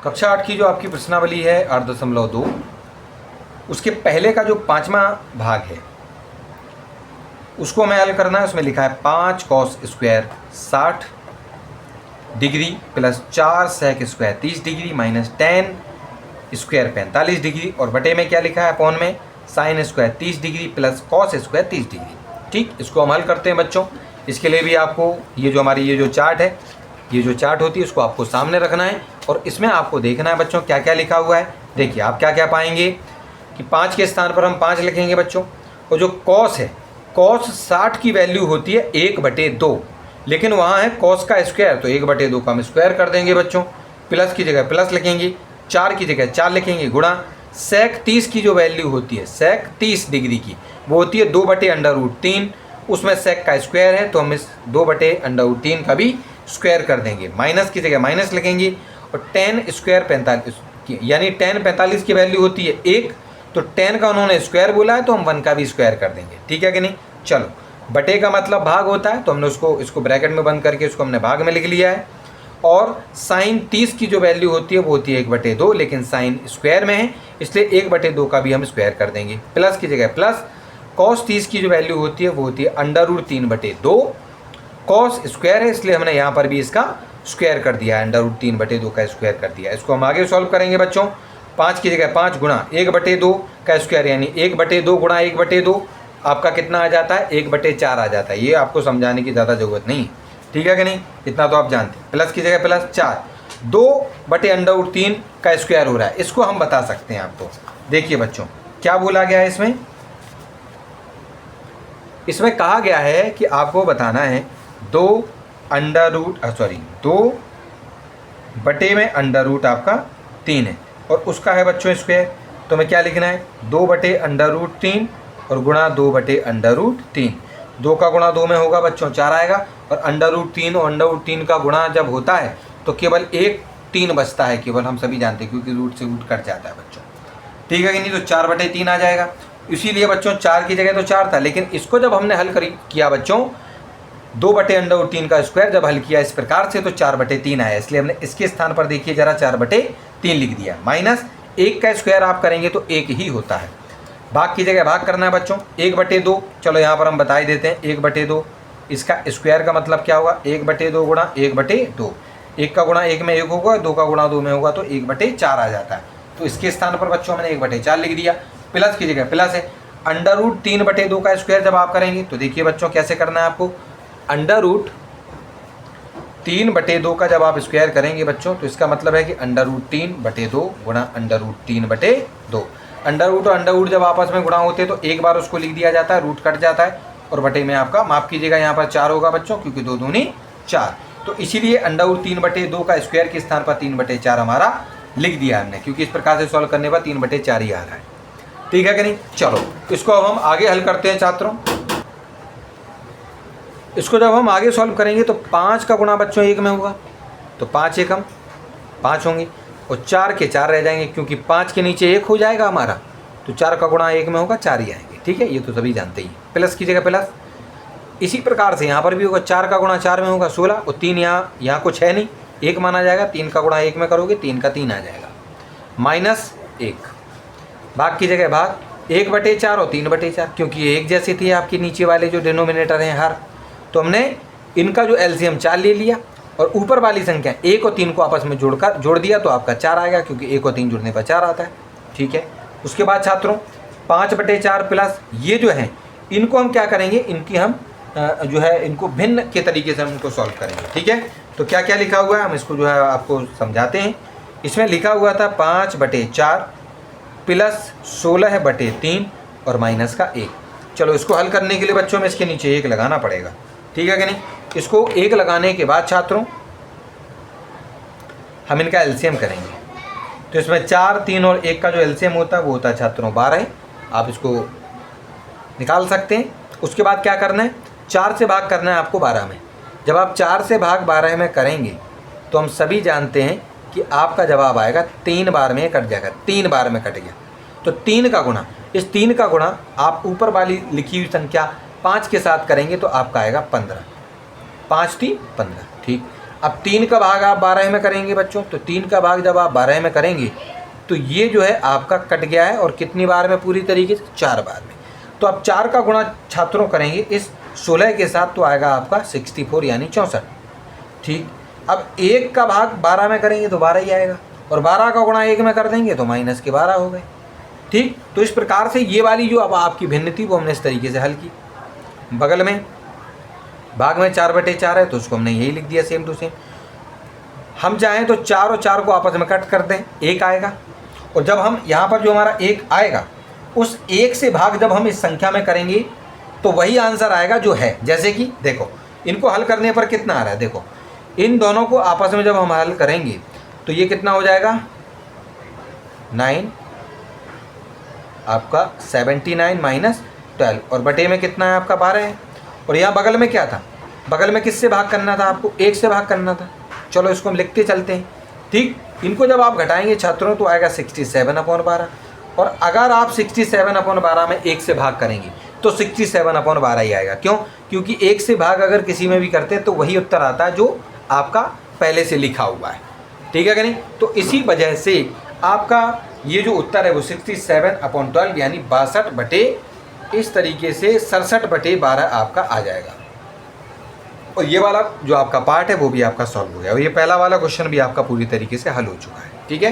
कक्षा 8 की जो आपकी प्रश्नावली है 8.2, उसके पहले का जो 5वां भाग है उसको हमें हल करना है। उसमें लिखा है 5 cos square 60 degree plus 4 sec square 30 degree minus 10 square 45 degree, और बटे में क्या लिखा है अपॉन में sine square 30 degree plus cos square 30 degree. ठीक, इसको हम हल करते हैं बच्चों। इसके लिए भी आपको ये जो हमारी ये जो चार्ट है, ये जो चार्ट होती है उसको आपको सामने रखना है और इसमें आपको देखना है बच्चों क्या क्या लिखा हुआ है। देखिए आप क्या क्या पाएंगे कि 5 के स्थान पर हम 5 लिखेंगे बच्चों, और जो कॉस है, कॉस 60 की वैल्यू होती है 1/2, लेकिन वहाँ है कॉस का स्क्वायर, तो 1/2 का हम स्क्वायर कर देंगे बच्चों। प्लस की जगह प्लस लिखेंगे, 4 की जगह 4 लिखेंगे, गुणा सेक 30 की जो वैल्यू होती है, सेक 30 डिग्री की, वो होती है 2/√3, उसमें सेक का स्क्वायर है तो हम इस 2/√3 का भी स्क्वायर कर देंगे। माइनस की जगह माइनस लिखेंगे, और 10 स्क्वायर 45 यानी 10 45 की वैल्यू होती है 1, तो 10 का उन्होंने स्क्वायर बोला है तो हम 1 का भी स्क्वायर कर देंगे। ठीक है कि नहीं। चलो, बटे का मतलब भाग होता है तो हमने इसको ब्रैकेट में बंद करके उसको हमने भाग में लिख लिया है। और साइन 30 की जो वैल्यू होती है वो होती है 1/2, लेकिन साइन स्क्वायर में है इसलिए 1/2 का भी हम स्क्वायर कर देंगे। प्लस की जगह प्लस, कॉस 30 की जो वैल्यू होती है वो होती है √3/2, कॉस स्क्वायर है इसलिए हमने यहाँ पर भी इसका स्क्वायर कर दिया है, √3/2 का स्क्वायर कर दिया। इसको हम आगे सॉल्व करेंगे बच्चों। 5 की जगह 5 गुणा 1/2 का स्क्वायर, यानी 1/2 गुणा 1/2 आपका कितना आ जाता है, 1/4 आ जाता है। ये आपको समझाने की ज़्यादा ज़रूरत नहीं, ठीक है कि नहीं, इतना तो आप जानते हैं। प्लस की जगह प्लस 4, 2/√3 का स्क्वायर हो रहा है, इसको हम बता सकते हैं आपको। देखिए बच्चों क्या बोला गया है इसमें कहा गया है कि आपको बताना है 2 बटे में √, आपका 3 है और उसका है बच्चों स्क्वायर, तो हमें क्या लिखना है 2/√3 और गुणा 2/√3। 2 का गुणा 2 में होगा बच्चों 4 आएगा, और √3 और √3 का गुणा जब होता है तो केवल एक 3 बचता है, केवल, हम सभी जानते हैं क्योंकि रूट से रूट कट जाता है बच्चों। ठीक है कि नहीं, तो 4/3 आ जाएगा। इसीलिए बच्चों 4 की जगह तो 4 था, लेकिन इसको जब हमने हल किया बच्चों 2/√3 का स्क्वायर जब हल किया इस प्रकार से तो 4/3 आया, इसलिए हमने इसके स्थान पर देखिए जरा 4/3 लिख दिया। माइनस 1 का स्क्वायर आप करेंगे तो 1 ही होता है। भाग की जगह भाग करना है बच्चों, 1/2, चलो यहाँ पर हम बता ही देते हैं 1/2, इसका स्क्वायर का मतलब क्या होगा 1/2 गुणा 1/2, 1 का गुणा 1 में 1 होगा, 2 का गुणा 2 में होगा तो 1/4 आ जाता है। तो इसके स्थान पर बच्चों हमने 1/4 लिख दिया। प्लस की जगह प्लस है, √3/2 का स्क्वायर जब आप करेंगे तो देखिए बच्चों कैसे करना है आपको, √3/2 का जब आप स्क्वायर करेंगे बच्चों तो इसका मतलब है कि √3/2 गुणा √3/2। अंडर रूट जब आपस में गुणा होते हैं तो एक बार उसको लिख दिया जाता है, रूट कट जाता है और बटे में आपका, माफ़ कीजिएगा, यहाँ पर 4 होगा बच्चों क्योंकि 2 दूनी 4, तो इसीलिए √3/2 का स्क्वायर के स्थान पर 3/4 हमारा लिख दिया हमने, क्योंकि इस प्रकार से सॉल्व करने पर 3/4 ही आ रहा है। ठीक है कि नहीं। चलो इसको अब हम आगे हल करते हैं छात्रों। इसको जब हम आगे सॉल्व करेंगे तो 5 का गुणा बच्चों 1 में होगा तो 5 एकम 5 होंगे और 4 के 4 रह जाएंगे, क्योंकि 5 के नीचे 1 हो जाएगा हमारा, तो 4 का गुणा 1 में होगा 4 ही आएंगे। ठीक है, ये तो सभी जानते ही। प्लस की जगह प्लस, इसी प्रकार से यहाँ पर भी होगा, 4 का गुणा 4 में होगा 16, और 3 यहाँ कुछ है नहीं, 1 माना जाएगा, 3 का गुणा 1 में करोगे 3 का 3 आ जाएगा, माइनस 1। भाग की जगह भाग, 1/4 और 3/4, क्योंकि ये एक जैसे थी आपके नीचे वाले जो डिनोमिनेटर हैं हर, तो हमने इनका जो एलसीएम 4 ले लिया और ऊपर वाली संख्या 1 और 3 को आपस में जोड़ दिया तो आपका 4 आएगा, क्योंकि 1 और 3 जुड़ने पर 4 आता है। ठीक है, उसके बाद छात्रों 5/4 प्लस ये जो है इनको हम क्या करेंगे, इनकी हम जो है इनको भिन्न के तरीके से हम इनको सॉल्व करेंगे। ठीक है, तो क्या क्या लिखा हुआ है हम इसको जो है आपको समझाते हैं। इसमें लिखा हुआ था 5/4 प्लस 16/3 और माइनस का 1। चलो इसको हल करने के लिए बच्चों में इसके नीचे 1 लगाना पड़ेगा। ठीक है कि नहीं। इसको 1 लगाने के बाद छात्रों हम इनका एलसीएम करेंगे, तो इसमें 4, 3 और 1 का जो एलसीएम होता है वो होता है छात्रों 12। आप इसको निकाल सकते हैं। उसके बाद क्या करना है, 4 से भाग करना है आपको 12 में। जब आप 4 से भाग 12 में करेंगे तो हम सभी जानते हैं कि आपका जवाब आएगा 3 बार में कट जाएगा, 3 बार में कट गया तो 3 का गुणा, इस 3 का गुणा आप ऊपर वाली लिखी हुई संख्या 5 के साथ करेंगे तो आपका आएगा 15, 5 × 3 = 15। ठीक, अब 3 का भाग आप 12 में करेंगे बच्चों, तो 3 का भाग जब आप 12 में करेंगे तो ये जो है आपका कट गया है, और कितनी बार में पूरी तरीके से 4 बार में। तो अब 4 का गुणा छात्रों करेंगे इस 16 के साथ, तो आएगा आपका 64 यानी 64। ठीक, अब 1 का भाग 12 में करेंगे तो 12 ही आएगा, और 12 का गुणा 1 में कर देंगे तो माइनस के 12 हो गए। ठीक, तो इस प्रकार से ये वाली जो अब आपकी भिन्न थी वो हमने इस तरीके से हल की। बगल में भाग में 4/4 है तो उसको हमने यही लिख दिया सेम टू सेम। हम चाहें तो 4 और 4 को आपस में कट कर दें, 1 आएगा, और जब हम यहाँ पर जो हमारा 1 आएगा उस 1 से भाग जब हम इस संख्या में करेंगे तो वही आंसर आएगा जो है। जैसे कि देखो इनको हल करने पर कितना आ रहा है, देखो इन दोनों को आपस में जब हम हल करेंगे तो ये कितना हो जाएगा 9 आपका 79 माइनस 12, और बटे में कितना है आपका 12 है। और यहाँ बगल में क्या था, बगल में किससे भाग करना था आपको, 1 से भाग करना था। चलो इसको हम लिखते चलते हैं। ठीक, इनको जब आप घटाएंगे छात्रों तो आएगा 67/12, और अगर आप 67/12 में 1 से भाग करेंगे तो 67/12 ही आएगा। क्यों, क्योंकि 1 से भाग अगर किसी में भी करते हैं तो वही उत्तर आता है जो आपका पहले से लिखा हुआ है। ठीक है कि नहीं, तो इसी वजह से आपका ये जो उत्तर है वो 67/12 यानी 62 बटे इस तरीके से 67/12 आपका आ जाएगा। और ये वाला जो आपका पार्ट है वो भी आपका सॉल्व हो गया, और ये पहला वाला क्वेश्चन भी आपका पूरी तरीके से हल हो चुका है। ठीक है।